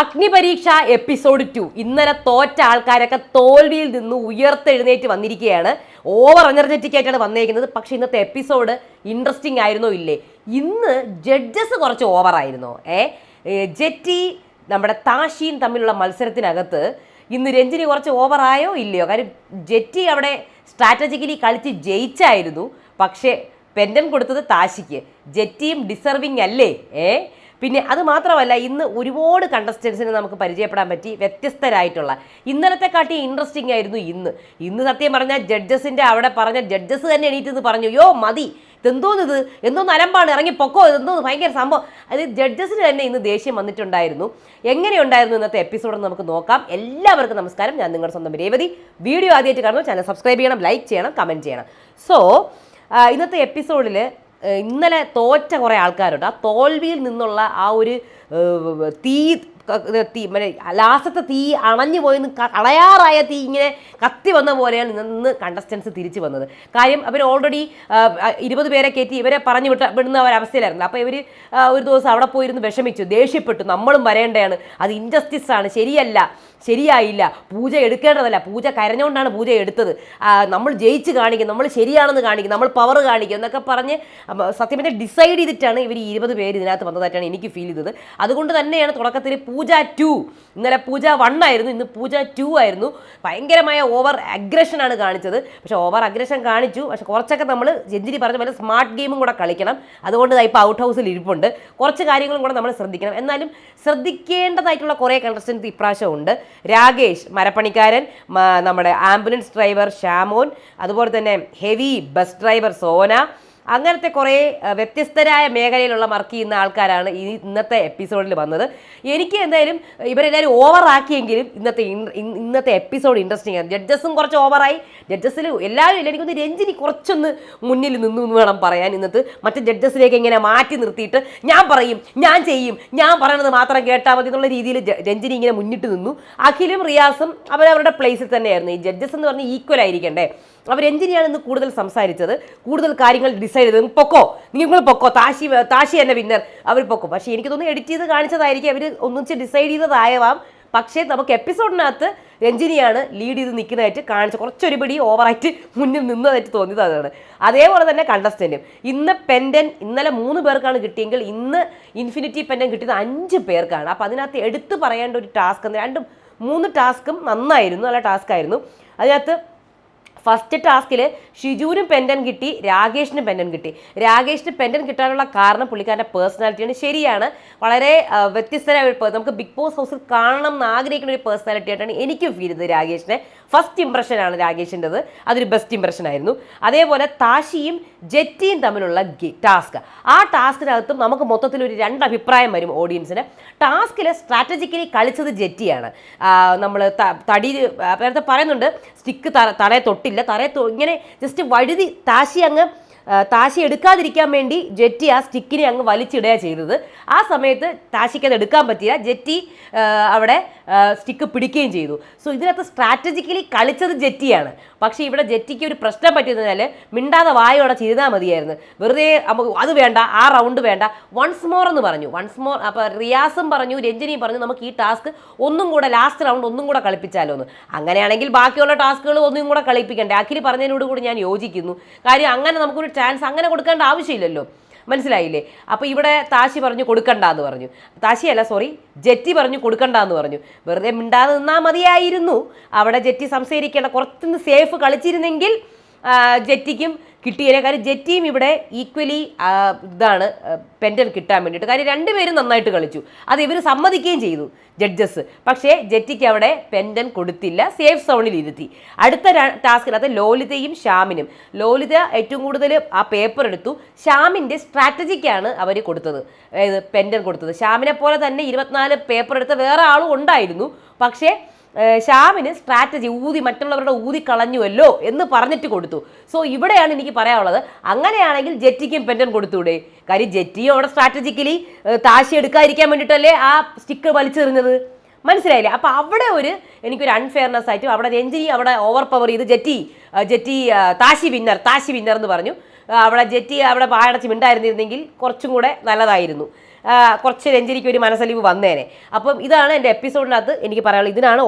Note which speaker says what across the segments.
Speaker 1: അഗ്നിപരീക്ഷ episode 2 ഇന്നലെ തോറ്റ ആൾക്കാരൊക്കെ തോൽവിയിൽ നിന്ന് ഉയർത്തെഴുന്നേറ്റ് വന്നിരിക്കുകയാണ്. ഓവർ എനർജറ്റിക് ആയിട്ടാണ് വന്നിരിക്കുന്നത്. പക്ഷെ ഇന്നത്തെ എപ്പിസോഡ് ഇൻട്രസ്റ്റിംഗ് ആയിരുന്നോ ഇല്ലേ? ഇന്ന് ജഡ്ജസ് കുറച്ച് ഓവറായിരുന്നോ? ജെറ്റി നമ്മുടെ താഷിയും തമ്മിലുള്ള മത്സരത്തിനകത്ത് ഇന്ന് രഞ്ജിനി കുറച്ച് ഓവറായോ ഇല്ലയോ? കാര്യം ജെറ്റി അവിടെ സ്ട്രാറ്റജിക്കലി കളിച്ച് ജയിച്ചായിരുന്നു. പക്ഷേ പെൻഡൻ കൊടുത്തത് താഷിക്ക്. ജെറ്റിയും ഡിസർവിങ് അല്ലേ? പിന്നെ അത് മാത്രമല്ല, ഇന്ന് ഒരുപാട് കണ്ടസ്റ്റൻസിനെ നമുക്ക് പരിചയപ്പെടാൻ പറ്റി, വ്യത്യസ്തരായിട്ടുള്ള. ഇന്നലത്തെ കാട്ടി ഇൻട്രസ്റ്റിംഗ് ആയിരുന്നു ഇന്ന് സത്യം പറഞ്ഞാൽ ജഡ്ജസിൻ്റെ അവിടെ പറഞ്ഞ ജഡ്ജസ് തന്നെ എണീറ്റെന്ന് പറഞ്ഞു, യോ മതി, ഇതെന്തോന്നിത്, എന്തോന്ന് അലമ്പാണ്, ഇറങ്ങി പൊക്കോ, എന്തോന്ന് ഭയങ്കര സംഭവം. അത് ജഡ്ജസിന് തന്നെ ഇന്ന് ദേഷ്യം വന്നിട്ടുണ്ടായിരുന്നു. എങ്ങനെയുണ്ടായിരുന്നു ഇന്നത്തെ എപ്പിസോഡ് നമുക്ക് നോക്കാം. എല്ലാവർക്കും നമസ്കാരം, ഞാൻ നിങ്ങളുടെ സ്വന്തം രേവതി. വീഡിയോ ആദ്യമായിട്ട് കാണുമ്പോൾ ചാനൽ സബ്സ്ക്രൈബ് ചെയ്യണം, ലൈക്ക് ചെയ്യണം, കമൻറ്റ് ചെയ്യണം. സോ ഇന്നത്തെ എപ്പിസോഡിൽ ഇന്നലെ തോറ്റ കുറേ ആൾക്കാരുണ്ട്. ആ തോൽവിയിൽ നിന്നുള്ള ആ ഒരു തീ ലാസ്റ്റത്തെ തീ അണഞ്ഞു പോയെന്ന് കളയാറായ തീ ഇങ്ങനെ കത്തി വന്ന പോലെയാണ് ഇന്ന് കണ്ടസ്റ്റൻസ് തിരിച്ചു വന്നത്. കാര്യം അവർ ഓൾറെഡി 20 പേരെ കയറ്റി ഇവരെ പറഞ്ഞു വിടുന്ന ഒരവസ്ഥയിലായിരുന്നു. അപ്പോൾ ഇവർ ഒരു ദിവസം അവിടെ പോയിരുന്ന് വിഷമിച്ചു, ദേഷ്യപ്പെട്ടു, നമ്മളും വരേണ്ടതാണ്, അത് ഇൻജസ്റ്റിസ് ആണ്, ശരിയായില്ല, പൂജ എടുക്കേണ്ടതല്ല, പൂജ കരഞ്ഞുകൊണ്ടാണ് പൂജ എടുത്തത്, നമ്മൾ ജയിച്ച് കാണിക്കും, നമ്മൾ ശരിയാണെന്ന് കാണിക്കും, നമ്മൾ പവർ കാണിക്കും എന്നൊക്കെ പറഞ്ഞ് സത്യം പറഞ്ഞാൽ ഡിസൈഡ് ചെയ്തിട്ടാണ് ഇവർ 20 പേര് ഇതിനകത്ത് വന്നതായിട്ടാണ് എനിക്ക് ഫീൽ ചെയ്തത്. അതുകൊണ്ട് തന്നെയാണ് തുടക്കത്തിൽ പൂജ 2, ഇന്നലെ പൂജ 1 ആയിരുന്നു, ഇന്ന് പൂജ 2 ആയിരുന്നു. ഭയങ്കരമായ ഓവർ അഗ്രഷനാണ് കാണിച്ചത്. പക്ഷേ ഓവർ അഗ്രഷൻ കാണിച്ചു, പക്ഷെ കുറച്ചൊക്കെ നമ്മൾ രഞ്ജിനി പറഞ്ഞ പോലെ സ്മാർട്ട് ഗെയിമും കൂടെ കളിക്കണം. അതുകൊണ്ട് ഇപ്പോൾ ഔട്ട് ഹൗസിൽ ഇരിപ്പുണ്ട്. കുറച്ച് കാര്യങ്ങളും കൂടെ നമ്മൾ ശ്രദ്ധിക്കണം. എന്നാലും ശ്രദ്ധിക്കേണ്ടതായിട്ടുള്ള കുറേ കണ്ടസ്റ്റൻസ് ഇപ്രാവശ്യം ഉണ്ട്. രാകേഷ് മരപ്പണിക്കാരൻ, നമ്മുടെ ആംബുലൻസ് ഡ്രൈവർ ഷാമോൻ, അതുപോലെ തന്നെ ഹെവി ബസ് ഡ്രൈവർ സോന, അങ്ങനത്തെ കുറേ വ്യത്യസ്തരായ മേഖലയിലുള്ള വർക്ക് ചെയ്യുന്ന ആൾക്കാരാണ് ഇന്നത്തെ എപ്പിസോഡിൽ വന്നത്. എനിക്ക് എന്തായാലും ഇവരെല്ലാവരും ഓവറാക്കിയെങ്കിലും ഇന്നത്തെ എപ്പിസോഡ് ഇൻട്രസ്റ്റിംഗ് ആണ്. ജഡ്ജസും കുറച്ച് ഓവറായി. ജഡ്ജസിൽ എല്ലാവരും ഇല്ല, എനിക്കൊന്ന് രഞ്ജിനി കുറച്ചൊന്ന് മുന്നിൽ നിന്നു എന്ന് വേണം പറയാൻ. ഇന്നത്തെ മറ്റു ജഡ്ജസിലേക്ക് ഇങ്ങനെ മാറ്റി നിർത്തിയിട്ട് ഞാൻ പറയും, ഞാൻ ചെയ്യും, ഞാൻ പറയണത് മാത്രം കേട്ടാൽ മതി എന്നുള്ള രീതിയിൽ രഞ്ജിനി ഇങ്ങനെ മുന്നിട്ട് നിന്നു. അഖിലും റിയാസും അവരവരുടെ പ്ലേസിൽ തന്നെയായിരുന്നു. ഈ ജഡ്ജസ് എന്ന് പറഞ്ഞാൽ ഈക്വൽ ആയിരിക്കണ്ടേ. അവർ രഞ്ജിനിയാണ് ഇന്ന് കൂടുതൽ സംസാരിച്ചത്, കൂടുതൽ കാര്യങ്ങൾ ഡിസൈഡ് ചെയ്തത്. പൊക്കോ, നിങ്ങൾ പൊക്കോ, താഷി എന്നെ വിന്നർ, അവർ പൊക്കോ. പക്ഷേ എനിക്ക് തോന്നുന്നു എഡിറ്റ് ചെയ്ത് കാണിച്ചതായിരിക്കും, അവർ ഒന്നിച്ച് ഡിസൈഡ് ചെയ്തതായവാം. പക്ഷേ നമുക്ക് എപ്പിസോഡിനകത്ത് രഞ്ജിനിയാണ് ലീഡ് ചെയ്ത് നിൽക്കുന്നതായിട്ട് കാണിച്ച, കുറച്ചൊരുപടി ഓവറായിട്ട് മുന്നിൽ നിന്നതായിട്ട് തോന്നിയത് അതാണ്. അതേപോലെ തന്നെ കണ്ടസ്റ്റൻറ്റും ഇന്ന് പെൻഡൻ ഇന്നലെ 3 പേർക്കാണ് കിട്ടിയെങ്കിൽ ഇന്ന് ഇൻഫിനിറ്റി പെൻഡൻ കിട്ടിയത് 5 പേർക്കാണ്. അപ്പോൾ അതിനകത്ത് എടുത്തു പറയേണ്ട ഒരു ടാസ്ക്, 2-3 ടാസ്കും നന്നായിരുന്നു, നല്ല ടാസ്ക്കായിരുന്നു. അതിനകത്ത് ഫസ്റ്റ് ടാസ്കിൽ ഷിജുവിനും പെൻഡൻ കിട്ടി, രാകേഷിനും പെൻഡൻ കിട്ടി. രാകേഷിന് പെൻഡൻ കിട്ടാനുള്ള കാരണം പുള്ളിക്കാരൻ്റെ പേഴ്സണാലിറ്റിയാണ്. ശരിയാണ്, വളരെ വ്യത്യസ്തരായ ഒരു നമുക്ക് ബിഗ് ബോസ് ഹൗസിൽ കാണണം എന്ന് ആഗ്രഹിക്കുന്ന ഒരു പേഴ്സണാലിറ്റി ആയിട്ടാണ് എനിക്കും ഫീൽ ചെയ്തത്. രാകേഷിനെ ഫസ്റ്റ് ഇംപ്രഷനാണ് രാകേഷിൻ്റെത്, അതൊരു ബെസ്റ്റ് ഇംപ്രഷൻ ആയിരുന്നു. അതേപോലെ താഷിയും ജെറ്റിയും തമ്മിലുള്ള ടാസ്ക്, ആ ടാസ്കിനകത്തും നമുക്ക് മൊത്തത്തിൽ ഒരു 2 അഭിപ്രായം വരും ഓഡിയൻസിന്. ടാസ്കിൽ സ്ട്രാറ്റജിക്കലി കളിച്ചത് ജെറ്റിയാണ്. നമ്മൾ തടി നേരത്തെ പറയുന്നുണ്ട്, സ്റ്റിക്ക് തറയെ തൊട്ടില്ല, ഇങ്ങനെ ജസ്റ്റ് വഴുതി താഷി എടുക്കാതിരിക്കാൻ വേണ്ടി ജെറ്റി ആ സ്റ്റിക്കിനെ അങ്ങ് വലിച്ചിടുക ചെയ്തത്. ആ സമയത്ത് താഷിക്ക് അത് എടുക്കാൻ പറ്റില്ല, ജെറ്റി അവിടെ സ്റ്റിക്ക് പിടിക്കുകയും ചെയ്തു. സോ ഇതിനകത്ത് സ്ട്രാറ്റജിക്കലി കളിച്ചത് ജെറ്റിയാണ്. പക്ഷേ ഇവിടെ ജെറ്റിക്ക് ഒരു പ്രശ്നം പറ്റിയതിനാൽ മിണ്ടാതെ വായോടെ ചെയ്താൽ മതിയായിരുന്നു. വെറുതെ അത് വേണ്ട, ആ റൗണ്ട് വേണ്ട, വൺസ് മോർ എന്ന് പറഞ്ഞു. അപ്പോൾ റിയാസും പറഞ്ഞു, രഞ്ജിനിയും പറഞ്ഞു, നമുക്ക് ഈ ടാസ്ക് ഒന്നും കൂടെ ലാസ്റ്റ് റൗണ്ട് ഒന്നും കൂടെ കളിപ്പിച്ചാലോ എന്ന്. അങ്ങനെയാണെങ്കിൽ ബാക്കിയുള്ള ടാസ്കുകൾ ഒന്നും കൂടെ കളിപ്പിക്കണ്ടേ? അഖിൽ പറഞ്ഞതിനോട് കൂടി ഞാൻ യോജിക്കുന്നു. കാര്യം അങ്ങനെ നമുക്കൊരു ചാൻസ് അങ്ങനെ കൊടുക്കേണ്ട ആവശ്യമില്ലല്ലോ, മനസ്സിലായില്ലേ? അപ്പോൾ ഇവിടെ താഷി പറഞ്ഞു കൊടുക്കണ്ട എന്ന് പറഞ്ഞു, ജെറ്റി പറഞ്ഞു കൊടുക്കണ്ട എന്ന് പറഞ്ഞു. വെറുതെ മിണ്ടാതെ നിന്നാൽ മതിയായിരുന്നു. അവിടെ ജെറ്റി സംസാരിക്കേണ്ട, കുറച്ചൊന്ന് സേഫ് കളിച്ചിരുന്നെങ്കിൽ ജെറ്റിക്കും കിട്ടിയതിനെ. കാര്യം ജെറ്റിയും ഇവിടെ ഈക്വലി ഇതാണ് പെൻഡൻ കിട്ടാൻ വേണ്ടിയിട്ട്. കാര്യം 2 പേരും നന്നായിട്ട് കളിച്ചു, അത് ഇവർ സമ്മതിക്കുകയും ചെയ്തു ജഡ്ജസ്. പക്ഷേ ജെറ്റിക്ക് അവിടെ പെൻഡൻ കൊടുത്തില്ല, സേഫ് സോണിൽ ഇരുത്തി. അടുത്ത ടാസ്കിനകത്ത് ലോലിതയും ഷാമിനും, ലോലിത ഏറ്റവും കൂടുതൽ ആ പേപ്പർ എടുത്തു. ഷാമിൻ്റെ സ്ട്രാറ്റജിക്കാണ് അവർ കൊടുത്തത്, പെൻഡൻ കൊടുത്തത്. ഷാമിനെ പോലെ തന്നെ 24 പേപ്പർ എടുത്ത വേറെ ആളും ഉണ്ടായിരുന്നു. പക്ഷേ ഷാമിന് സ്ട്രാറ്റജി മറ്റുള്ളവരുടെ ഊതി കളഞ്ഞുവല്ലോ എന്ന് പറഞ്ഞിട്ട് കൊടുത്തു. സോ ഇവിടെയാണ് എനിക്ക് പറയാനുള്ളത്, അങ്ങനെയാണെങ്കിൽ ജെറ്റിക്കും പെൻഡൻ കൊടുത്തൂടെ? കാര്യം ജെറ്റിയും അവിടെ സ്ട്രാറ്റജിക്കലി താശി എടുക്കാതിരിക്കാൻ വേണ്ടിയിട്ടല്ലേ ആ സ്റ്റിക്ക് വലിച്ചെറിഞ്ഞത്, മനസ്സിലായില്ലേ? അപ്പോൾ അവിടെ എനിക്കൊരു അൺഫെയർനെസ് ആയിട്ട് അവിടെ രഞ്ജിനി അവിടെ ഓവർ പവർ ചെയ്ത് ജെറ്റി താശി വിന്നർ എന്ന് പറഞ്ഞു. അവിടെ ജെറ്റി അവിടെ വായടച്ച് മിണ്ടായിരുന്നിരുന്നെങ്കിൽ കുറച്ചും കൂടെ നല്ലതായിരുന്നു. കുറച്ച് രഞ്ജനിക്ക് ഒരു മനസ്സലിവ് വന്നേനെ. അപ്പം ഇതാണ് എൻ്റെ എപ്പിസോഡിനകത്ത് എനിക്ക് പറയാനുള്ളത്. ഇതിനാണ്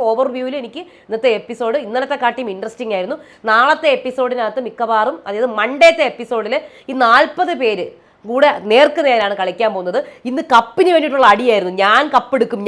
Speaker 1: ഓവർവ്യൂവിൽ എനിക്ക് ഇന്നത്തെ എപ്പിസോഡ് ഇന്നലത്തെ കാട്ടിയും ഇൻട്രസ്റ്റിംഗ് ആയിരുന്നു. നാളത്തെ എപ്പിസോഡിനകത്ത് മിക്കവാറും, അതായത് മൺഡേത്തെ എപ്പിസോഡിൽ ഈ 40 പേര് കൂടെ നേർക്ക് നേരാണ് കളിക്കാൻ പോകുന്നത്. ഇന്ന് കപ്പിന് വേണ്ടിയിട്ടുള്ള അടിയായിരുന്നു. ഞാൻ കപ്പെടുക്കും.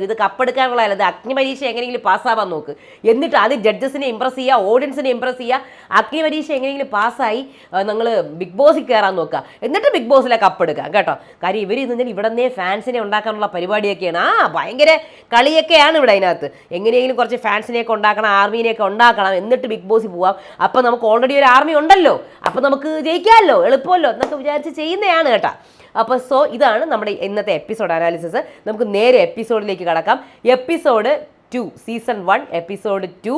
Speaker 1: ഇത് കപ്പെടുക്കാനുള്ള അല്ലാതെ അഗ്നി പരീക്ഷ എങ്ങനെയെങ്കിലും പാസ്സാവാൻ നോക്ക്. എന്നിട്ട് അത് ജഡ്ജസിനെ ഇമ്പ്രസ് ചെയ്യുക, ഓഡിയൻസിനെ ഇമ്പ്രസ് ചെയ്യുക. അഗ്നി പരീക്ഷ എങ്ങനെയെങ്കിലും പാസ്സായി നിങ്ങൾ ബിഗ് ബോസിൽ കയറാൻ നോക്കുക. എന്നിട്ട് ബിഗ് ബോസിലെ കപ്പെടുക്കുക കേട്ടോ. കാര്യം ഇവർ ഇന്ന് ഇവിടെ നിന്നേ ഫാൻസിനെ ഉണ്ടാക്കാനുള്ള പരിപാടിയൊക്കെയാണ്. ഭയങ്കര കളിയൊക്കെയാണ് ഇവിടെ അതിനകത്ത്. എങ്ങനെയെങ്കിലും കുറച്ച് ഫാൻസിനെയൊക്കെ ഉണ്ടാക്കണം, ആർമീനെയൊക്കെ ഉണ്ടാക്കണം, എന്നിട്ട് ബിഗ് ബോസിൽ പോവാം. അപ്പം നമുക്ക് ഓൾറെഡി ഒരു ആർമി ഉണ്ടല്ലോ, അപ്പം നമുക്ക് ജയിക്കാമല്ലോ, എളുപ്പമല്ലോ എന്നൊക്കെ വിചാരിച്ച് ചെയ്യുന്നതാണ് കേട്ടോ. അപ്പോൾ ഇതാണ് നമ്മുടെ ഇന്നത്തെ എപ്പിസോഡ് അനാലിസിസ്. നമുക്ക് നേരെ എപ്പിസോഡിലേക്ക് കടക്കാം. എപ്പിസോഡ് 2 സീസൺ 1 എപ്പിസോഡ് 2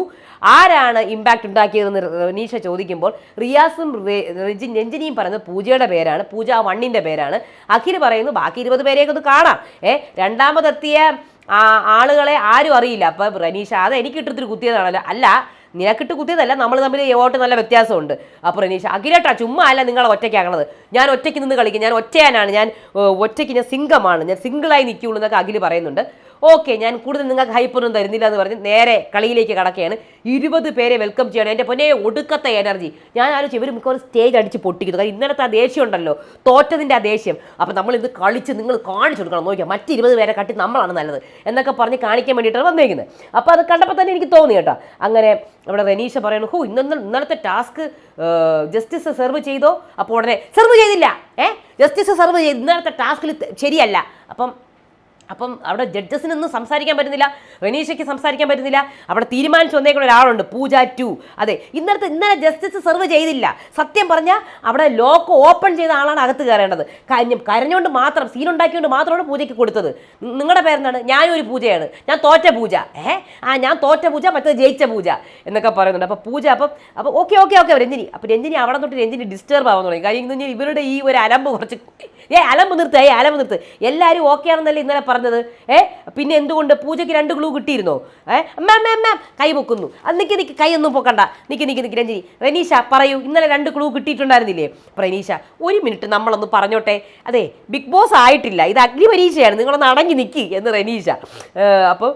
Speaker 1: ആരാണ് ഇമ്പാക്റ്റ് ഉണ്ടാക്കിയതെന്ന് റനീഷ ചോദിക്കുമ്പോൾ റിയാസും രഞ്ജനിയും പറയുന്നത് പൂജയുടെ പേരാണ്. പൂജ 1ന്റെ പേരാണ്. അഖിൽ പറയുന്നു ബാക്കി 20 പേരെയൊക്കെ ഒന്ന് കാണാം. രണ്ടാമതെത്തിയ ആളുകളെ ആരും അറിയില്ല. അപ്പം റനീഷ അത് എനിക്ക് ഇട്ടൊരു കുത്തിയതാണല്ലോ. അല്ല, നിനക്കിട്ട് കുത്തിയതല്ല, നമ്മൾ തമ്മിൽ വോട്ട് നല്ല വ്യത്യാസമുണ്ട്. അപ്പോൾ റനീഷ അഖിലേട്ടാ ചുമ്മാ അല്ല നിങ്ങൾ ഒറ്റയ്ക്കാകണത്, ഞാൻ ഒറ്റയ്ക്ക് നിന്ന് കളിക്കും, ഞാൻ ഒറ്റയാനാണ്, ഞാൻ ഒറ്റയ്ക്ക്, ഞാൻ സിംഗമാണ്, ഞാൻ സിംഗിളായി നിൽക്കുകയുള്ളൂ എന്നൊക്കെ അഖിൽ പറയുന്നുണ്ട്. ഓക്കെ, ഞാൻ കൂടുതൽ നിങ്ങൾക്ക് ഹൈപ്പൊന്നും തരുന്നില്ല എന്ന് പറഞ്ഞ് നേരെ കളിയിലേക്ക് കടക്കുകയാണ്. 20 പേരെ വെൽക്കം ചെയ്യണം. എൻ്റെ പൊന്നെ ഒടുക്കത്തെ എനർജി. ഞാൻ ആലോചിച്ചു ഇവർ മിക്കവാറും സ്റ്റേജ് അടിച്ച് പൊട്ടിക്കുന്നു. കാരണം ഇന്നലത്തെ ആ ദേഷ്യം ഉണ്ടല്ലോ, തോറ്റതിൻ്റെ ആ ദേഷ്യം. അപ്പോൾ നമ്മൾ ഇത് കളിച്ച് നിങ്ങൾ കാണിച്ചു കൊടുക്കണം. നോക്കിയാൽ മറ്റ് 20 പേരെ കാട്ടി നമ്മളാണ് നല്ലത് എന്നൊക്കെ പറഞ്ഞ് കാണിക്കാൻ വേണ്ടിയിട്ടാണ് വന്നേക്കുന്നത്. അപ്പോൾ അത് കണ്ടപ്പോൾ തന്നെ എനിക്ക് തോന്നി കേട്ടോ. അങ്ങനെ അവിടെ റനീഷ പറയുന്നു, ഇന്നലത്തെ ടാസ്ക് ജസ്റ്റിസ് സെർവ് ചെയ്തോ? അപ്പോൾ ഉടനെ സെർവ് ചെയ്തില്ല, ജസ്റ്റിസ് സെർവ് ചെയ്ത് ഇന്നലത്തെ ടാസ്കിൽ ശരിയല്ല. അപ്പം അവിടെ ജഡ്ജസിനൊന്നും സംസാരിക്കാൻ പറ്റുന്നില്ല, റനീഷയ്ക്ക് സംസാരിക്കാൻ പറ്റുന്നില്ല. അവിടെ തീരുമാനിച്ചു വന്നേക്കുന്ന ഒരാളുണ്ട്, പൂജ 2. അതെ, ഇന്നലെ ജസ്റ്റിസ് സെർവ് ചെയ്തില്ല. സത്യം പറഞ്ഞാൽ അവിടെ ലോക്ക് ഓപ്പൺ ചെയ്ത ആളാണ് അകത്ത് കയറേണ്ടത്. കരഞ്ഞുകൊണ്ട് മാത്രം, സീനുണ്ടാക്കിക്കൊണ്ട് മാത്രമാണ് പൂജയ്ക്ക് കൊടുത്തത്. നിങ്ങളുടെ പേരെന്താണ്? ഞാനൊരു പൂജയാണ്, ഞാൻ തോറ്റ പൂജ. ഞാൻ തോറ്റ പൂജ, മറ്റേത് ജയിച്ച പൂജ എന്നൊക്കെ പറയുന്നുണ്ട്. അപ്പോൾ പൂജ അപ്പോൾ ഓക്കെ രഞ്ജിനി. അപ്പോൾ രഞ്ജിനി അവിടെ തൊട്ട് രഞ്ജിനി ഡിസ്റ്റർബ് ആവാൻ തുടങ്ങി. കാര്യം എന്ന് പറഞ്ഞാൽ ഇവരുടെ ഈ ഒരു അലമ്പ് കുറച്ച് അലമ്പ് നിർത്ത്. എല്ലാവരും ഓക്കെ ആണെന്നല്ലേ ഇന്നലെ പറഞ്ഞത്. പിന്നെ എന്തുകൊണ്ട് പൂജയ്ക്ക് 2 ക്ലൂ കിട്ടിയിരുന്നോ? മാം കൈ പൊക്കുന്നു. നിക്ക് കൈ ഒന്നും പൊക്കണ്ട. നിക്ക് രഞ്ജിനി. റനീഷ പറയൂ, ഇന്നലെ 2 ക്ലൂ കിട്ടിയിട്ടുണ്ടായിരുന്നില്ലേ? റനീഷ ഒരു മിനിറ്റ് നമ്മളൊന്ന് പറഞ്ഞോട്ടെ. അതെ, ബിഗ് ബോസ് ആയിട്ടില്ല, ഇത് അഗ്നി പരീക്ഷയാണ്, നിങ്ങളൊന്ന് അടങ്ങി നിൽക്കി എന്ന് റനീഷ. അപ്പോൾ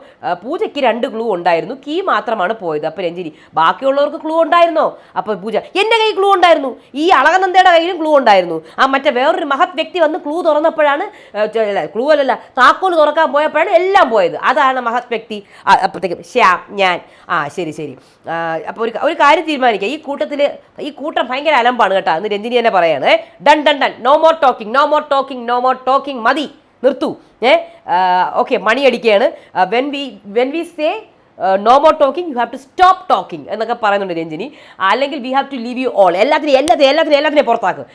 Speaker 1: പൂജയ്ക്ക് 2 ക്ലൂ ഉണ്ടായിരുന്നു, കീ മാത്രമാണ് പോയത്. അപ്പോൾ രഞ്ജിനി ബാക്കിയുള്ളവർക്ക് ക്ലൂ ഉണ്ടായിരുന്നോ? അപ്പോൾ പൂജ എൻ്റെ കൈ ക്ലൂ ഉണ്ടായിരുന്നു, ഈ അളകനന്ദയുടെ കയ്യിലും ക്ലൂ ഉണ്ടായിരുന്നു. മറ്റേ വേറൊരു മഹത് വ്യക്തി വന്ന് ക്ലൂ തുറന്നപ്പോഴാണ്, ക്ലൂ അല്ലല്ല താക്കോൽ തുറക്കാൻ പോയപ്പോഴാണ് എല്ലാം പോയത്. അതാണ് മഹത് വ്യക്തി. അപ്പോഴത്തേക്കും ശ്യാം, ഞാൻ ശരി. അപ്പോൾ ഒരു കാര്യം തീരുമാനിക്കുക. ഈ കൂട്ടം ഭയങ്കര അലമ്പാണ് കേട്ടോ എന്ന് രഞ്ജിനി തന്നെ പറയാണ്. ഡൺ നോ മോർ ടോക്കിംഗ് മതി, നിർത്തൂ. ഓക്കെ, മണി അടിക്കുകയാണ്. When we say no more talking, you have to stop talking എന്നൊക്കെ പറയുന്നുണ്ട് രഞ്ജിനി. അല്ലെങ്കിൽ we have to leave you all. എല്ലാത്തിനെയും പുറത്താക്കും.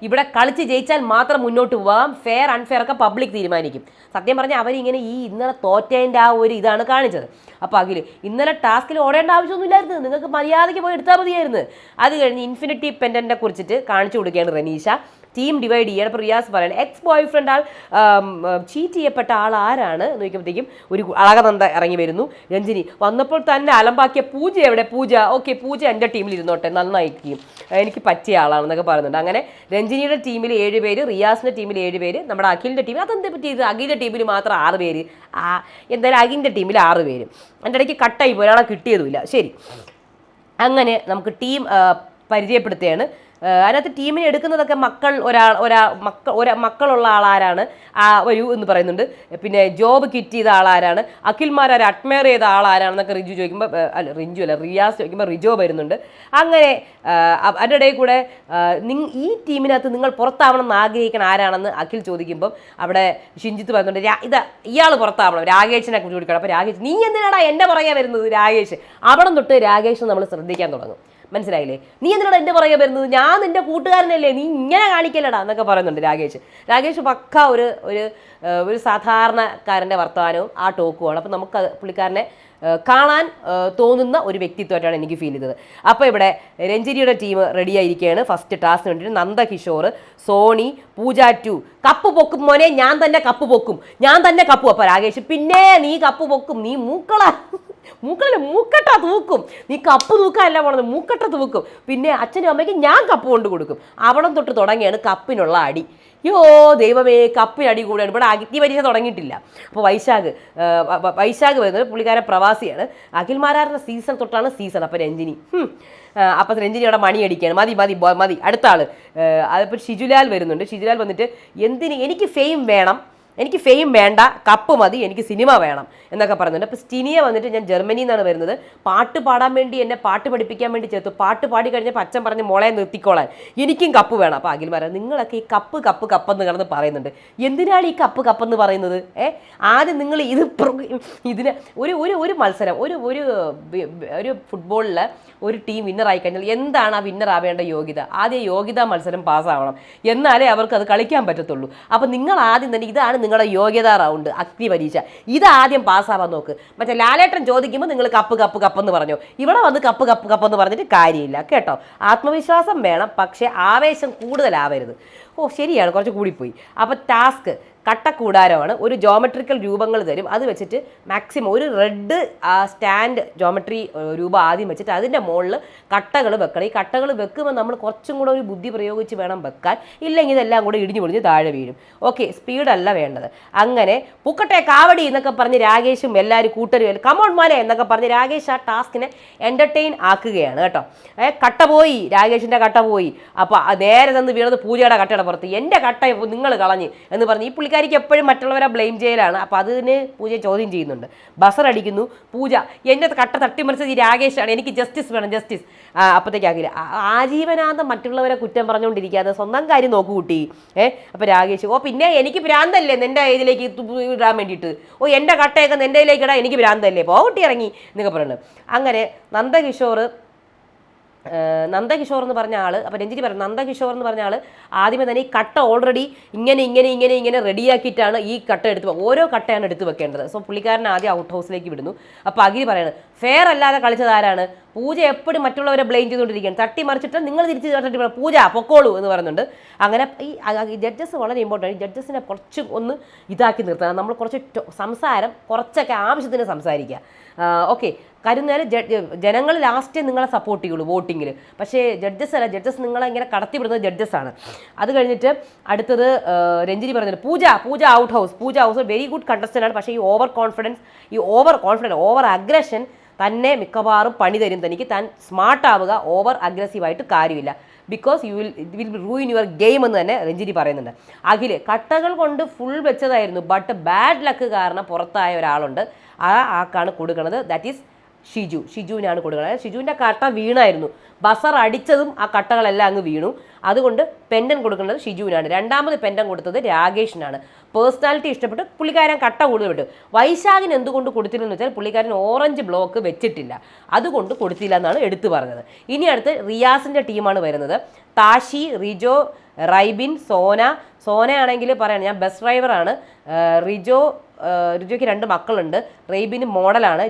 Speaker 1: ഇവിടെ കളിച്ച് ജയിച്ചാൽ മാത്രം മുന്നോട്ട് പോകാം. ഫെയർ അൺഫെയർ ഒക്കെ പബ്ലിക് തീരുമാനിക്കും. സത്യം പറഞ്ഞാൽ അവരിങ്ങനെ ഇന്നലെ തോറ്റേൻ്റെ ആ ഒരു ഇതാണ് കാണിച്ചത്. അപ്പോൾ അഖില് ഇന്നലെ ടാസ്കിൽ ഓടേണ്ട ആവശ്യമൊന്നുമില്ലായിരുന്നു, നിങ്ങൾക്ക് മര്യാദയ്ക്ക് പോയി എടുത്താൽ മതിയായിരുന്നു. അത് കഴിഞ്ഞ് ഇൻഫിനിറ്റി പെൻഡൻറ്റിനെ കുറിച്ചിട്ട് കാണിച്ചു കൊടുക്കുകയാണ് റനീഷ. ടീം ഡിവൈഡ് ചെയ്യണം. അപ്പോൾ റിയാസ് പറയണം എക്സ് ബോയ് ഫ്രണ്ട് ചീറ്റ് ചെയ്യപ്പെട്ട ആൾ ആരാണ് എന്ന് ചോദിക്കുമ്പോഴത്തേക്കും ഒരു അളകനന്ദ ഇറങ്ങി വരുന്നു. രഞ്ജിനി വന്നപ്പോൾ തന്നെ അലമ്പാക്കിയ പൂജ എവിടെ? പൂജ എൻ്റെ ടീമിൽ ഇരുന്നോട്ടെ, നന്നായിരിക്കും, എനിക്ക് പറ്റിയ ആളാണെന്നൊക്കെ പറയുന്നുണ്ട്. അങ്ങനെ രഞ്ജിനിയുടെ ടീമിൽ 7 പേര്, റിയാസിൻ്റെ ടീമിൽ 7 പേര്, നമ്മുടെ അഖിലിൻ്റെ ടീമിൽ അതെന്താ പറ്റിയത്? അഖിലിൻ്റെ ടീമിൽ മാത്രം 6 പേര്. എന്തായാലും അഖിലിൻ്റെ ടീമിൽ 6 പേര്. എൻ്റെ ഇടയ്ക്ക് കട്ടായി പോയി, ഒരാളെ കിട്ടിയതുമില്ല. ശരി, അങ്ങനെ നമുക്ക് ടീം പരിചയപ്പെടുത്തുകയാണ്. അതിനകത്ത് ടീമിനെ എടുക്കുന്നതൊക്കെ മക്കളുള്ള ആളാരാണ് വരൂ എന്ന് പറയുന്നുണ്ട്. പിന്നെ ജോബ് കിറ്റ് ചെയ്ത ആളാരാണ്, അഖിൽമാരാർ അഡ്മയർ ചെയ്ത ആളാരാണെന്നൊക്കെ റിയാസ് ചോദിക്കുമ്പോൾ റിജോ വരുന്നുണ്ട്. അങ്ങനെ അതിൻ്റെ ഇടയിൽ കൂടെ ഈ ടീമിനകത്ത് നിങ്ങൾ പുറത്താവണം എന്ന് ആഗ്രഹിക്കണം ആരാണെന്ന് അഖിൽ ചോദിക്കുമ്പം അവിടെ ഷിഞ്ചിത്ത് പറയുന്നുണ്ട് ഇയാൾ പുറത്താവണം, രാകേഷിനെ ചോദിക്കണം. അപ്പോൾ രാകേഷ്, നീ എന്തിനാടാ എൻ്റെ പുറകെ വരുന്നത്? രാകേഷ് അവിടെ തൊട്ട് രാകേഷ് നമ്മൾ ശ്രദ്ധിക്കാൻ തുടങ്ങും. മനസ്സിലായില്ലേ? നീ എന്തിനാണ് എൻ്റെ പുറകെ വരുന്നത്? ഞാൻ നിൻ്റെ കൂട്ടുകാരനല്ലേ, നീ ഇങ്ങനെ കാണിക്കലടാ എന്നൊക്കെ പറയുന്നുണ്ട് രാകേഷ് പക്ക ഒരു സാധാരണക്കാരൻ്റെ വർത്തമാനവും ആ ടോക്കുമാണ്. അപ്പോൾ നമുക്ക് പുള്ളിക്കാരനെ കാണാൻ തോന്നുന്ന ഒരു വ്യക്തിത്വമായിട്ടാണ് എനിക്ക് ഫീൽ ചെയ്തത്. അപ്പോൾ ഇവിടെ രഞ്ജിനിയുടെ ടീം റെഡി ആയിരിക്കുകയാണ് ഫസ്റ്റ് ടാസ്കിന് വേണ്ടിയിട്ട്. നന്ദകിഷോർ, സോണി, പൂജ 2 കപ്പ് പൊക്കും മോനെ, ഞാൻ തന്നെ കപ്പ് പൊക്കും. അപ്പോൾ രാകേഷ്, പിന്നെ നീ കപ്പ് പൊക്കും, നീ മൂക്കട്ട തൂക്കും, നീ കപ്പ് തൂക്കാനല്ല പോണത്, മൂക്കട്ട തൂക്കും. പിന്നെ അച്ഛനും അമ്മയ്ക്കും ഞാൻ കപ്പ് കൊണ്ട് കൊടുക്കും. അവിടെ തൊട്ട് തുടങ്ങിയാണ് കപ്പിനുള്ള അടി. ദൈവമേ കപ്പിന് അടി കൂടെയാണ്. ഇവിടെ അഗ്നി പരീക്ഷ തുടങ്ങിയിട്ടില്ല. അപ്പോൾ വൈശാഖ് വരുന്നത് പുള്ളിക്കാരൻ പ്രവാസിയാണ്. അഖിൽമാരാറിൻ്റെ സീസൺ തൊട്ടാണ് സീസൺ. അപ്പോൾ രഞ്ജിനി അവിടെ മണിയടിക്കുകയാണ്. മതി അടുത്ത ആൾ. അതിപ്പോൾ ഷിജുലാൽ വരുന്നുണ്ട്. ഷിജുലാൽ വന്നിട്ട് എന്തിന് എനിക്ക് ഫെയിം വേണ്ട, കപ്പ് മതി, എനിക്ക് സിനിമ വേണം എന്നൊക്കെ പറയുന്നുണ്ട്. അപ്പോൾ സ്റ്റിനിയ വന്നിട്ട് ഞാൻ ജർമ്മനിയിൽ നിന്നാണ് വരുന്നത്, പാട്ട് പാടാൻ വേണ്ടി എന്നെ പാട്ട് പഠിപ്പിക്കാൻ വേണ്ടി ചേർത്തു, പാട്ട് പാടി കഴിഞ്ഞപ്പോൾ അച്ഛൻ പറഞ്ഞ് മോളെ നിർത്തിക്കോളാൻ, എനിക്കും കപ്പ് വേണം. അപ്പോൾ അഖിൽ നിങ്ങളൊക്കെ ഈ കപ്പെന്ന് കിടന്ന് പറയുന്നുണ്ട്, എന്തിനാണ് ഈ കപ്പെന്ന് പറയുന്നത്? ആദ്യം നിങ്ങൾ ഇതിന് ഒരു മത്സരം ഒരു ഫുട്ബോളിൽ ഒരു ടീം വിന്നറായി കഴിഞ്ഞാൽ എന്താണ് ആ വിന്നർ ആവേണ്ട യോഗ്യത? ആദ്യം യോഗ്യതാ മത്സരം പാസ്സാവണം, എന്നാലേ അവർക്ക് അത് കളിക്കാൻ പറ്റത്തുള്ളൂ. അപ്പോൾ നിങ്ങൾ ആദ്യം തന്നെ ഇതാണ് നിങ്ങളുടെ യോഗ്യതാ റൗണ്ട്, അഗ്നി പരീക്ഷ, ഇതാദ്യം പാസ്സാവാൻ നോക്ക്. മറ്റേ ലാലേട്ടൻ ചോദിക്കുമ്പോൾ നിങ്ങൾ കപ്പെന്ന് പറഞ്ഞോ, ഇവിടെ വന്ന് കപ്പെന്ന് പറഞ്ഞിട്ട് കാര്യമില്ല കേട്ടോ. ആത്മവിശ്വാസം വേണം, പക്ഷേ ആവേശം കൂടുതലാവരുത്. ശരിയാണ്, കുറച്ച് കൂടിപ്പോയി. അപ്പോൾ ടാസ്ക് കട്ടക്കൂടാരമാണ്. ഒരു ജോമെട്രിക്കൽ രൂപങ്ങൾ തരും, അത് വെച്ചിട്ട് മാക്സിമം ഒരു റെഡ് സ്റ്റാൻഡ് ജോമെട്രി രൂപം ആദ്യം വെച്ചിട്ട് അതിൻ്റെ മുകളിൽ കട്ടകൾ വെക്കണം. ഈ കട്ടകൾ വെക്കുമ്പോൾ നമ്മൾ കുറച്ചും കൂടെ ഒരു ബുദ്ധി പ്രയോഗിച്ച് വേണം വെക്കാൻ, ഇല്ലെങ്കിൽ ഇതെല്ലാം കൂടെ ഇടിഞ്ഞു പൊളിഞ്ഞ് താഴെ വീഴും. സ്പീഡല്ല വേണ്ടത്. അങ്ങനെ പൂക്കട്ടെ കാവടി എന്നൊക്കെ പറഞ്ഞ് രാകേഷും എല്ലാവരും കൂട്ടരും കമോൺ മോനെ എന്നൊക്കെ പറഞ്ഞ് രാകേഷ് ആ ടാസ്കിനെ എൻ്റർടൈൻ ആക്കുകയാണ് കേട്ടോ. കട്ട പോയി, രാകേഷിൻ്റെ കട്ട പോയി. അപ്പോൾ നേരെ തന്ന് വീണത് പൂജയുടെ കട്ടയുടെ പുറത്ത്. എൻ്റെ കട്ട നിങ്ങൾ കളഞ്ഞ് എന്ന് പറഞ്ഞ് ഈ പുള്ളിക്കാരിക്ക് എപ്പോഴും മറ്റുള്ളവരെ ബ്ലെയിം ചെയ്യലാണ്. അപ്പോൾ അതിന് പൂജ ചോദ്യം ചെയ്യുന്നുണ്ട്. ബസർ അടിക്കുന്നു. പൂജ എൻ്റെ കട്ട തട്ടിമറിച്ചത് ഈ രാകേഷാണ്, എനിക്ക് ജസ്റ്റിസ് വേണം, ജസ്റ്റിസ്. അപ്പോഴത്തേക്കാകില്ല ആജീവനാന്തം മറ്റുള്ളവരെ കുറ്റം പറഞ്ഞുകൊണ്ടിരിക്കാതെ സ്വന്തം കാര്യം നോക്കൂ കുട്ടി. അപ്പോൾ രാകേഷ് പിന്നെ എനിക്ക് ഭ്രാന്തല്ലേ നിൻ്റെ ഇതിലേക്ക് ഇടാൻ വേണ്ടിയിട്ട്, എൻ്റെ കട്ടയൊക്കെ നിൻ്റെ ഇതിലേക്ക് ഇടാൻ എനിക്ക് ഭ്രാന്തല്ലേ, കുട്ടി ഇറങ്ങി എന്നൊക്കെ പറയുന്നത്. അങ്ങനെ നന്ദകിഷോർ എന്ന് പറഞ്ഞ ആൾ, അപ്പോൾ രഞ്ജിനി പറഞ്ഞു നന്ദകിഷോർ എന്ന് പറഞ്ഞ ആൾ ആദ്യമേ തന്നെ ഈ കട്ട ഓൾറെഡി ഇങ്ങനെ റെഡിയാക്കിയിട്ടാണ് ഈ കട്ട ഓരോ കട്ടയാണ് എടുത്ത് വെക്കേണ്ടത്. സോ പുള്ളിക്കാരൻ ആദ്യം ഔട്ട് ഹൗസിലേക്ക് വിടുന്നു. അപ്പോൾ അഖിൽ പറയുന്നത് ഫെയർ അല്ലാതെ കളിച്ചത് ആരാണ്? പൂജ എപ്പോഴും മറ്റുള്ളവരെ ബ്ലെയിം ചെയ്തുകൊണ്ടിരിക്കുകയാണ്. തട്ടി മറിച്ചിട്ട് നിങ്ങൾ തിരിച്ച് പൂജ പൊക്കോളൂ എന്ന് പറയുന്നുണ്ട്. അങ്ങനെ ഈ ജഡ്ജസ് വളരെ ഇമ്പോർട്ടൻ്റ്. ഈ ജഡ്ജസിനെ കുറച്ച് ഒന്ന് ഇതാക്കി നിർത്തണം. നമ്മൾ കുറച്ച് സംസാരം കുറച്ചൊക്കെ ആവശ്യത്തിന് സംസാരിക്കുക. കരുന്നാലും ജനങ്ങൾ ലാസ്റ്റേ നിങ്ങളെ സപ്പോർട്ട് ചെയ്യുള്ളൂ വോട്ടിങ്ങിൽ. പക്ഷേ ജഡ്ജസ് നിങ്ങളെ ഇങ്ങനെ കടത്തിവിടുന്നത് ജഡ്ജസാണ്. അത് കഴിഞ്ഞിട്ട് അടുത്തത് രഞ്ജിനി പറഞ്ഞത് Pooja out house very good contestant ആണ്. പക്ഷേ ഈ ഓവർ കോൺഫിഡൻസ് ഓവർ അഗ്രഷൻ തന്നെ മിക്കവാറും പണി തരും. തനിക്ക് താൻ സ്മാർട്ട് ആവുക, ഓവർ അഗ്രസീവായിട്ട് കാര്യമില്ല, because will ruin your game എന്ന് തന്നെ രഞ്ജിനി പറയുന്നുണ്ട്. അഖിൽ കട്ടകൾ കൊണ്ട് ഫുൾ വെച്ചതായിരുന്നു, ബട്ട് ബാഡ് ലക്ക് കാരണം പുറത്തായ ഒരാളുണ്ട്, ആ ആക്കാണ് കൊടുക്കുന്നത്. ദാറ്റ് ഈസ് ഷിജുവിനാണ് കൊടുക്കുന്നത്. ഷിജുവിൻ്റെ കട്ട വീണായിരുന്നു, ബസർ അടിച്ചതും ആ കട്ടകളെല്ലാം അങ്ങ് വീണു. അതുകൊണ്ട് പെൻഡൻ കൊടുക്കുന്നത് ഷിജുവിനാണ്. രണ്ടാമത് പെൻഡൻ കൊടുത്തത് രാകേഷിനാണ്. പേഴ്സണാലിറ്റി ഇഷ്ടപ്പെട്ട് പുള്ളിക്കാരൻ കട്ട കൂടുതൽ വിട്ടു. വൈശാഖിന് എന്തുകൊണ്ട് കൊടുത്തില്ലെന്ന് വെച്ചാൽ പുള്ളിക്കാരൻ ഓറഞ്ച് ബ്ലോക്ക് വെച്ചിട്ടില്ല, അതുകൊണ്ട് കൊടുത്തില്ല എന്നാണ് എടുത്തു പറഞ്ഞത്. ഇനി അടുത്ത് റിയാസിൻ്റെ ടീമാണ് വരുന്നത്. താഷി, റിജോ, റൈബിൻ, സോനയാണെങ്കിൽ പറയണം ഞാൻ ബസ് ഡ്രൈവറാണ്. റിജോയ്ക്ക് 2 മക്കളുണ്ട്. റെയ്ബിന് മോഡലാണ്.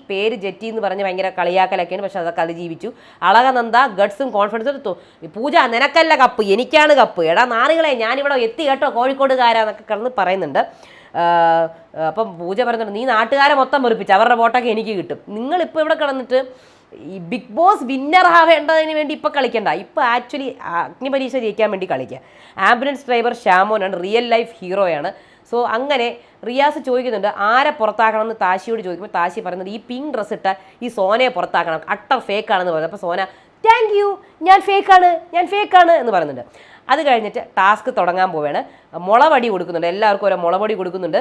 Speaker 1: പേര് ജെറ്റി എന്ന് പറഞ്ഞ് ഭയങ്കര കളിയാക്കലൊക്കെയാണ്, പക്ഷെ അതൊക്കെ അതിജീവിച്ചു. അളകനന്ദ ഗഡ്സും കോൺഫിഡൻസും. പൂജ നിനക്കല്ല കപ്പ്, എനിക്കാണ് കപ്പ്, എടാ നാറികളെ ഞാനിവിടെ എത്തി കേട്ടോ കോഴിക്കോടുകാരാന്നൊക്കെ കിടന്ന് പറയുന്നുണ്ട്. അപ്പം പൂജ പറയുന്നുണ്ട് നീ നാട്ടുകാരെ മൊത്തം വെറുപ്പിച്ചു, അവരുടെ വോട്ടൊക്കെ എനിക്ക് കിട്ടും. നിങ്ങളിപ്പോൾ ഇവിടെ കിടന്നിട്ട് ഈ ബിഗ് ബോസ് വിന്നർ ആവേണ്ടതിന് വേണ്ടി ഇപ്പോൾ കളിക്കണ്ട, ഇപ്പോൾ ആക്ച്വലി അഗ്നിപരീക്ഷ ജയിക്കാൻ വേണ്ടി കളിക്കുക. ആംബുലൻസ് ഡ്രൈവർ ഷാമോനാണ്, റിയൽ ലൈഫ് ഹീറോയാണ്. സോ അങ്ങനെ റിയാസ് ചോദിക്കുന്നുണ്ട് ആരെ പുറത്താക്കണം എന്ന് താശിയോട് ചോദിക്കുമ്പോൾ താശി പറയുന്നത് ഈ പിങ്ക് ഡ്രസ്സ് ഇട്ട ഈ സോനയെ പുറത്താക്കണം, അട്ടർ ഫേക്കാണെന്ന് പറയുന്നത്. അപ്പോൾ സോന താങ്ക് യു, ഞാൻ ഫേക്കാണ് എന്ന് പറയുന്നുണ്ട്. അത് കഴിഞ്ഞിട്ട് ടാസ്ക് തുടങ്ങാൻ പോവുകയാണ്. മുളവടി കൊടുക്കുന്നുണ്ട്, എല്ലാവർക്കും ഓരോ മുളവടി കൊടുക്കുന്നുണ്ട്.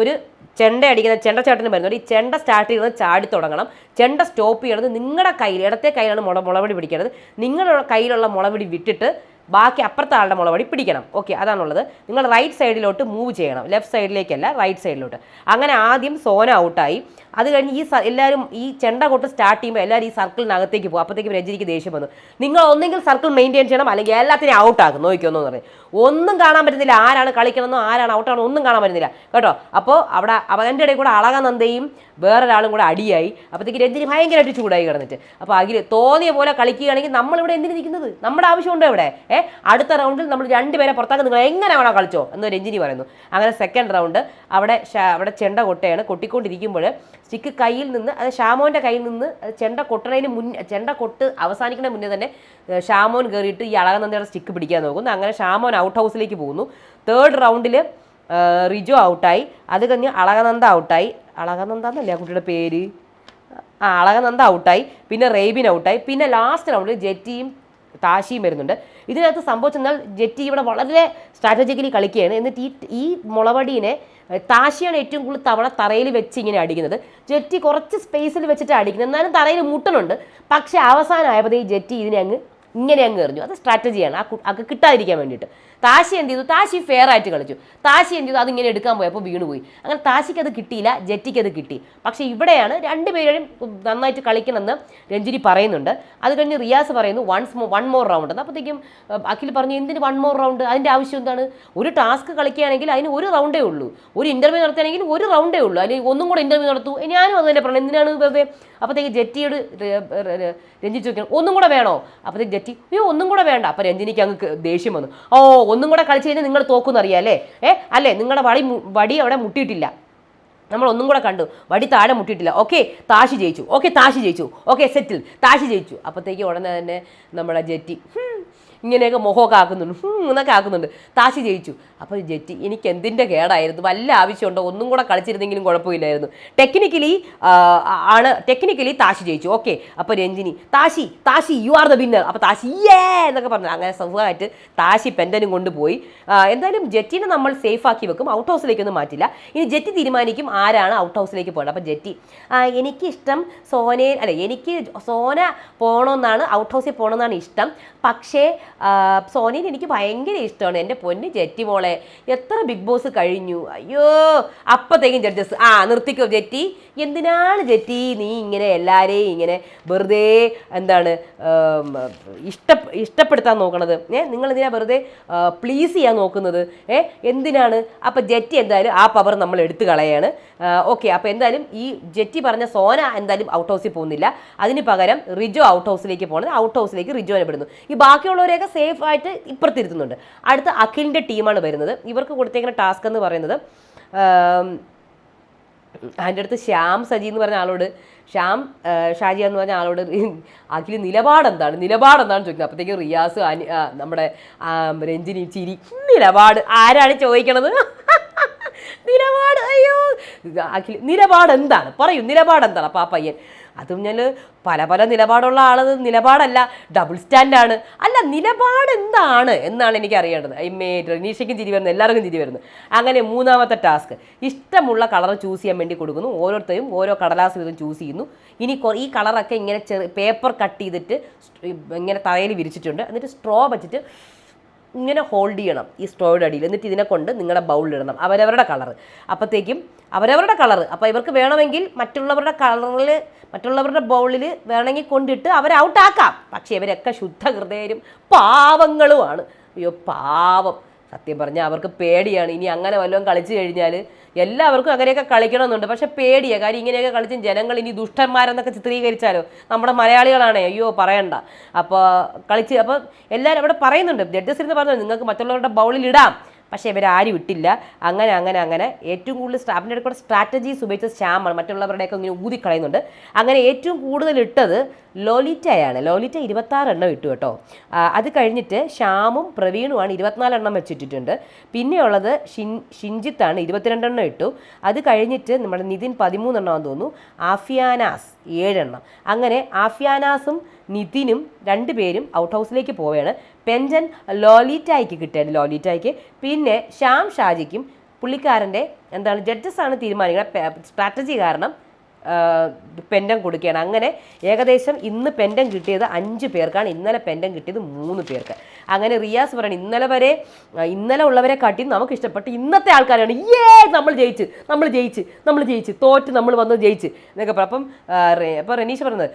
Speaker 1: ഒരു ചെണ്ട അടിക്കുന്ന ചെണ്ടച്ചേട്ടന് വരുന്നുണ്ട്. ഈ ചെണ്ട സ്റ്റാർട്ട് ചെയ്യുന്നത് ചാടി തുടങ്ങണം, ചെണ്ട സ്റ്റോപ്പ് ചെയ്യണത് നിങ്ങളുടെ കയ്യിൽ, ഇടത്തെ കയ്യിലാണ് മുളവടി പിടിക്കേണ്ടത്. നിങ്ങളുടെ കയ്യിലുള്ള മുളവടി വിട്ടിട്ട് ബാക്കി അപ്പുറത്തെ ആളുടെ മുളവടി പിടിക്കണം. അതാണുള്ളത്. നിങ്ങൾ റൈറ്റ് സൈഡിലോട്ട് മൂവ് ചെയ്യണം, ലെഫ്റ്റ് സൈഡിലേക്കല്ല റൈറ്റ് സൈഡിലോട്ട്. അങ്ങനെ ആദ്യം സോന ഔട്ടായി. അത് കഴിഞ്ഞ് എല്ലാവരും ഈ ചെണ്ട കൊട്ട് സ്റ്റാർട്ട് ചെയ്യുമ്പോൾ എല്ലാവരും ഈ സർക്കിളിനകത്തേക്ക് പോകും. അപ്പോഴത്തേക്കും രഞ്ജിനിക്ക് ദേഷ്യം വന്നു. നിങ്ങൾ ഒന്നെങ്കിൽ സർക്കിൾ മെയിൻറ്റെയിൻ ചെയ്യണം, അല്ലെങ്കിൽ എല്ലാത്തിനെയും ഔട്ടാക്കും, നോക്കിയോന്നു പറഞ്ഞു. ഒന്നും കാണാൻ പറ്റുന്നില്ല, ആരാണ് കളിക്കണമെന്നോ ആരാണ് ഔട്ടാണോ ഒന്നും കാണാൻ പറ്റുന്നില്ല കേട്ടോ. അപ്പോൾ അവിടെ അവൻ്റെ ഇടയിൽ കൂടെ അളകനന്ദയും വേറൊരാളും കൂടെ അടിയായി. അപ്പോഴത്തേക്ക് രഞ്ജിനി ഭയങ്കരമായിട്ട് ചൂടായി കിടന്നിട്ട്. അപ്പോൾ അഖിൽ തോന്നിയ പോലെ കളിക്കുകയാണെങ്കിൽ നമ്മളിവിടെ എന്തിനു നിൽക്കുന്നത്, നമ്മുടെ ആവശ്യമുണ്ടോ ഇവിടെ? അടുത്ത റൗണ്ടിൽ നമ്മൾ 2 പേരെ പുറത്താക്കാൻ നിങ്ങൾ എങ്ങനെ വേണോ കളിച്ചോ എന്ന് രഞ്ജിനി പറയുന്നു. അങ്ങനെ സെക്കൻഡ് റൗണ്ട് അവിടെ ചെണ്ട കൊട്ടയാണ്. കൊട്ടിക്കൊണ്ടിരിക്കുമ്പോൾ സ്റ്റിക്ക് കയ്യിൽ നിന്ന്, അത് ഷാമോൻ്റെ കയ്യിൽ നിന്ന് ചെണ്ട കൊട്ടണതിന് ചെണ്ട കൊട്ട് അവസാനിക്കുന്ന മുന്നേ തന്നെ ഷാമോൻ കയറിയിട്ട് ഈ അളകനന്ദയുടെ സ്റ്റിക്ക് പിടിക്കാൻ നോക്കുന്നു. അങ്ങനെ ഷാമോൻ ഔട്ട് ഹൗസിലേക്ക് പോകുന്നു. 3rd റൗണ്ടിൽ റിജോ ഔട്ടായി. അത് കഴിഞ്ഞ് അളകനന്ദ ഔട്ടായി. അളകനന്ദ എന്നല്ലേ ആ കുട്ടിയുടെ പേര്? അളകനന്ദ ഔട്ടായി. പിന്നെ റേബിൻ ഔട്ടായി. പിന്നെ ലാസ്റ്റ് റൗണ്ടിൽ ജെറ്റിയും താശിയും വരുന്നുണ്ട്. ഇതിനകത്ത് സംഭവിച്ചെന്നാൽ ജെറ്റി ഇവിടെ വളരെ സ്ട്രാറ്റജിക്കലി കളിക്കുകയാണ്. എന്നിട്ട് ഈ മുളവടീനെ താശിയാണ് ഏറ്റവും കൂടുതൽ തവണ തറയിൽ വെച്ച് ഇങ്ങനെ അടിക്കുന്നത്. ജെറ്റി കുറച്ച് സ്പേസിൽ വെച്ചിട്ട് അടിക്കുന്നത്, എന്നാലും തറയിൽ മുട്ടലുണ്ട്. പക്ഷേ അവസാനമായപ്പോൾ ഈ ജെറ്റി ഇതിനെ ഇങ്ങനെ എറിഞ്ഞു. അത് സ്ട്രാറ്റജിയാണ്, അത് കിട്ടാതിരിക്കാൻ വേണ്ടിയിട്ട്. താശി എന്ത് ചെയ്തു? താശി ഫെയർ ആയിട്ട് കളിച്ചു. താശി എന്ത് ചെയ്തു? അതിങ്ങനെ എടുക്കാൻ പോയപ്പോൾ വീണുപോയി. അങ്ങനെ താശിക്ക് അത് കിട്ടിയില്ല, ജെറ്റിക്ക് അത് കിട്ടി. പക്ഷേ ഇവിടെയാണ് രണ്ടുപേരും നന്നായിട്ട് കളിക്കണമെന്ന് രഞ്ജിനി പറയുന്നുണ്ട്. അത് കഴിഞ്ഞ് റിയാസ് പറയുന്നു വൺ മോർ റൗണ്ട് എന്ന്. അപ്പോഴത്തേക്കും അഖിൽ പറഞ്ഞു എന്തിന് 1 more റൗണ്ട്? അതിൻ്റെ ആവശ്യം എന്താണ്? ഒരു ടാസ്ക് കളിക്കുകയാണെങ്കിൽ അതിന് 1 റൗണ്ടേ ഉള്ളൂ. ഒരു ഇൻ്റർവ്യൂ നടത്തുകയാണെങ്കിൽ 1 റൗണ്ടേ ഉള്ളൂ. അതിന് ഒന്നും കൂടെ ഇൻ്റർവ്യൂ നടത്തൂ. ഞാനും അത് തന്നെ പറഞ്ഞു, എന്തിനാണ് വെറുതെ? അപ്പോഴത്തേക്ക് ജെറ്റിയോട് രഞ്ജിനി ചോദിക്കണം ഒന്നും കൂടെ വേണോ? അപ്പോഴത്തേക്ക് ജെറ്റി ഒന്നും കൂടെ വേണ്ട. അപ്പോൾ രഞ്ജിനിക്ക് അങ്ങ് ദേഷ്യം വന്നു. ഒന്നും കൂടെ കളിച്ച് കഴിഞ്ഞാൽ നിങ്ങൾ തോക്കുന്നറിയാം അല്ലേ? അല്ലേ, നിങ്ങളുടെ വടി അവിടെ മുട്ടിയിട്ടില്ല, നമ്മൾ ഒന്നും കൂടെ കണ്ടു, വടി താഴെ മുട്ടിയിട്ടില്ല. ഓക്കെ, താശി ജയിച്ചു. താശി ജയിച്ചു. സെറ്റിൽ, താശി ജയിച്ചു. അപ്പോഴത്തേക്ക് ഉടനെ തന്നെ നമ്മുടെ ജെറ്റി ഇങ്ങനെയൊക്കെ മുഖമൊക്കെ ആക്കുന്നുണ്ട്, എന്നൊക്കെ ആക്കുന്നുണ്ട്. താശി ജയിച്ചു. അപ്പോൾ ജെറ്റി എനിക്ക് എന്തിൻ്റെ കേടായിരുന്നു, വല്ല ആവശ്യമുണ്ടോ, ഒന്നും കൂടെ കളിച്ചിരുന്നെങ്കിലും കുഴപ്പമില്ലായിരുന്നു. ടെക്നിക്കലി താശി ജയിച്ചു. അപ്പോൾ Ranjini Tashi you are the winner. അപ്പോൾ താശി എന്നൊക്കെ പറഞ്ഞു. അങ്ങനെ സുഖമായിട്ട് താശി പെൻഡനും കൊണ്ടുപോയി. എന്തായാലും ജെറ്റിനെ നമ്മൾ സേഫ് ആക്കി വെക്കും, ഔട്ട് ഹൗസിലേക്കൊന്നും മാറ്റില്ല. ഇനി ജെറ്റി തീരുമാനിക്കും ആരാണ് ഔട്ട് ഹൗസിലേക്ക് പോകേണ്ടത്. അപ്പോൾ ജെറ്റി എനിക്കിഷ്ടം എനിക്ക് സോന പോകണമെന്നാണ്, ഔട്ട് ഹൗസിൽ പോകണമെന്നാണ് ഇഷ്ടം. പക്ഷേ സോനീനെ എനിക്ക് ഭയങ്കര ഇഷ്ടമാണ്. എൻ്റെ പൊന്ന് ജെറ്റി മോളെ, എത്ര ബിഗ് ബോസ് കഴിഞ്ഞു, അയ്യോ. അപ്പോഴത്തേക്കും ജഡ്ജസ് നിർത്തിക്കോ ജെറ്റി, എന്തിനാണ് ജെറ്റി നീ ഇങ്ങനെ എല്ലാവരെയും ഇങ്ങനെ വെറുതെ എന്താണ് ഇഷ്ടപ്പെടുത്താൻ നോക്കണത്? നിങ്ങൾ എന്തിനാ വെറുതെ പ്ലീസ് ചെയ്യാൻ നോക്കുന്നത്? എന്തിനാണ്? അപ്പോൾ ജെറ്റി എന്തായാലും ആ പവർ നമ്മൾ എടുത്തു കളയാണ്. അപ്പോൾ എന്തായാലും ഈ ജെറ്റി പറഞ്ഞ സോന എന്തായാലും ഔട്ട് ഹൗസിൽ പോകുന്നില്ല. അതിന് പകരം റിജോ ഔട്ട് ഹൗസിലേക്ക് പോകുന്നത്. ഔട്ട് ഹൗസിലേക്ക് റിജോനെ വിടുന്നു. ഈ ബാക്കിയുള്ളവരെയൊക്കെ സേഫ് ആയിട്ട് ഇപ്പുറത്തിരുത്തുന്നുണ്ട്. അടുത്ത അഖിലിൻ്റെ ടീമാണ് വരുന്നത്. ഇവർക്ക് കൊടുത്തേക്കുന്ന ടാസ്ക് എന്ന് പറയുന്നത് അതിൻ്റെ അടുത്ത് ശ്യാം സജി എന്ന് പറഞ്ഞ ആളോട്, ഷാജി എന്ന് പറഞ്ഞ ആളോട് അഖിൽ നിലപാടെന്താണ് ചോദിക്കുന്നത്. അപ്പോഴത്തേക്കും റിയാസ് നമ്മുടെ രഞ്ജിനി ചിരി, നിലപാട് ആരാണ് ചോദിക്കണത്? നിലപാട്, അയ്യോ അഖിൽ നിലപാട് എന്താണ് പറയൂ, നിലപാടെന്താണ്? അപ്പോൾ ആ പയ്യൻ അതും ഞാൻ പല നിലപാടുള്ള നിലപാടല്ല, ഡബിൾ സ്റ്റാൻഡാണ്. അല്ല, നിലപാട് എന്താണ് എന്നാണ് എനിക്ക് അറിയേണ്ടത്. റനീഷയ്ക്കും ചിരി വരുന്നു, എല്ലാവർക്കും ചിരി വരുന്നു. അങ്ങനെ 3ാമത്തെ ടാസ്ക്, ഇഷ്ടമുള്ള കളർ ചൂസ് ചെയ്യാൻ വേണ്ടി കൊടുക്കുന്നു. ഓരോരുത്തരും ഓരോ കടലാസ് വീതം ചൂസ് ചെയ്യുന്നു. ഇനി ഈ കളറൊക്കെ ഇങ്ങനെ പേപ്പർ കട്ട് ചെയ്തിട്ട് ഇങ്ങനെ തറയിൽ വിരിച്ചിട്ടുണ്ട്. എന്നിട്ട് സ്ട്രോ വെച്ചിട്ട് ഇങ്ങനെ ഹോൾഡ് ചെയ്യണം ഈ സ്ട്രോയുടെ അടിയിൽ. എന്നിട്ട് ഇതിനെ കൊണ്ട് നിങ്ങളുടെ ബൗളിലിടണം അവരവരുടെ കളർ. അപ്പോഴത്തേക്കും അവരവരുടെ കളർ, അപ്പോൾ ഇവർക്ക് വേണമെങ്കിൽ മറ്റുള്ളവരുടെ ബൗളിൽ വേണമെങ്കിൽ കൊണ്ടിട്ട് അവരെ ഔട്ടാക്കാം. പക്ഷേ ഇവരൊക്കെ ശുദ്ധഹൃദയരും പാവങ്ങളുമാണ്. അയ്യോ പാവം, സത്യം പറഞ്ഞാൽ അവർക്ക് പേടിയാണ്. ഇനി അങ്ങനെ വല്ലതും കളിച്ചു കഴിഞ്ഞാൽ എല്ലാവർക്കും അങ്ങനെയൊക്കെ കളിക്കണമെന്നുണ്ട്, പക്ഷെ പേടിയാണ്. കാര്യം ഇങ്ങനെയൊക്കെ കളിച്ചും ജനങ്ങൾ ഇനി ദുഷ്ടന്മാരെന്നൊക്കെ ചിത്രീകരിച്ചാലോ, നമ്മുടെ മലയാളികളാണേ, അയ്യോ പറയണ്ട. അപ്പോൾ എല്ലാവരും അവിടെ പറയുന്നുണ്ട്, ജഡ്ജസ് ഇരുന്ന് പറഞ്ഞു നിങ്ങൾക്ക് മറ്റുള്ളവരുടെ ബൗളിൽ ഇടാം, പക്ഷേ ഇവരാരും ഇട്ടില്ല. അങ്ങനെ ഏറ്റവും കൂടുതൽ സ്റ്റാഫിൻ്റെ കൂടെ സ്ട്രാറ്റജീസ് ഉപയോഗിച്ച ശ്യാമാണ്, മറ്റുള്ളവരുടെയൊക്കെ ഇങ്ങനെ ഊതിക്കളയുന്നുണ്ട്. അങ്ങനെ ഏറ്റവും കൂടുതൽ ഇട്ടത് ലോലിറ്റയാണ്. ലോലിറ്റ 26 എണ്ണം ഇട്ടു കേട്ടോ. അത് കഴിഞ്ഞിട്ട് ശ്യാമും പ്രവീണുമാണ് 24 എണ്ണം വെച്ചിട്ടിട്ടുണ്ട്. പിന്നെയുള്ളത് ഷിൻജിത്താണ് 22 എണ്ണം ഇട്ടു. അത് കഴിഞ്ഞിട്ട് നമ്മുടെ നിതിൻ 13 എണ്ണമെന്ന് തോന്നുന്നു. ആഫിയാനാസ് 7 എണ്ണം. അങ്ങനെ ആഫിയാനാസും നിതിനും 2 പേരും ഔട്ട് ഹൗസിലേക്ക് പോവുകയാണ്. പെൻഷൻ ലോലിറ്റായ്ക്ക് കിട്ടിയത്, ലോലിറ്റായ്ക്ക്. പിന്നെ ഷാജിക്കും പുള്ളിക്കാരൻ്റെ ജഡ്ജസാണ് തീരുമാനിക്കുന്നത്. സ്ട്രാറ്റജി കാരണം പെൻഡൻ കൊടുക്കുകയാണ്. അങ്ങനെ ഏകദേശം ഇന്ന് പെൻഡൻ കിട്ടിയത് 5 പേർക്കാണ്, ഇന്നലെ പെൻഡൻ കിട്ടിയത് 3 പേർക്ക്. അങ്ങനെ റിയാസ് പറയണം ഇന്നലെ ഉള്ളവരെ കാട്ടി നമുക്ക് ഇഷ്ടപ്പെട്ട് ഇന്നത്തെ ആൾക്കാരാണ് നമ്മൾ ജയിച്ച് തോറ്റ് നമ്മൾ വന്ന് ജയിച്ച് എന്നൊക്കെ പറയും. അപ്പോൾ റനീഷ് പറയുന്നത്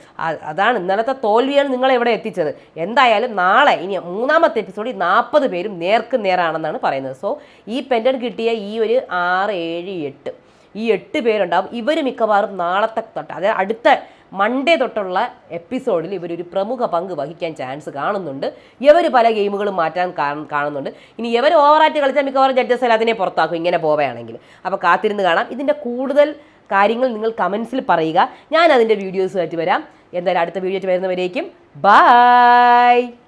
Speaker 1: അതാണ് ഇന്നലത്തെ തോൽവിയാണ് നിങ്ങളെ ഇവിടെ എത്തിച്ചത്. എന്തായാലും നാളെ ഇനി 3ാമത്തെ എപ്പിസോഡിൽ 40 പേരും നേർക്ക് നേരാണെന്നാണ് പറയുന്നത്. സോ ഈ പെൻഡൻ കിട്ടിയ ഈ ഒരു 6, 7, 8 ഈ 8 പേരുണ്ടാവും. ഇവർ മിക്കവാറും നാളത്തെ തൊട്ട്, അതായത് അടുത്ത മൺഡേ തൊട്ടുള്ള എപ്പിസോഡിൽ ഇവരൊരു പ്രമുഖ പങ്ക് വഹിക്കാൻ ചാൻസ് കാണുന്നുണ്ട്. ഇവർ പല ഗെയിമുകളും മാറ്റാൻ കാണുന്നുണ്ട്. ഇനി ഇവർ ഓവറായിട്ട് കളിച്ചാൽ മിക്കവാറും ജഡ്ജസ് എല്ലാം അതിനെ പുറത്താക്കും ഇങ്ങനെ പോവുകയാണെങ്കിൽ. അപ്പോൾ കാത്തിരുന്ന് കാണാം. ഇതിൻ്റെ കൂടുതൽ കാര്യങ്ങൾ നിങ്ങൾ കമൻസിൽ പറയുക. ഞാൻ അതിൻ്റെ വീഡിയോസുമായിട്ട് വരാം. എന്തായാലും അടുത്ത വീഡിയോ ആയിട്ട് വരുന്നവരേക്കും ബൈ.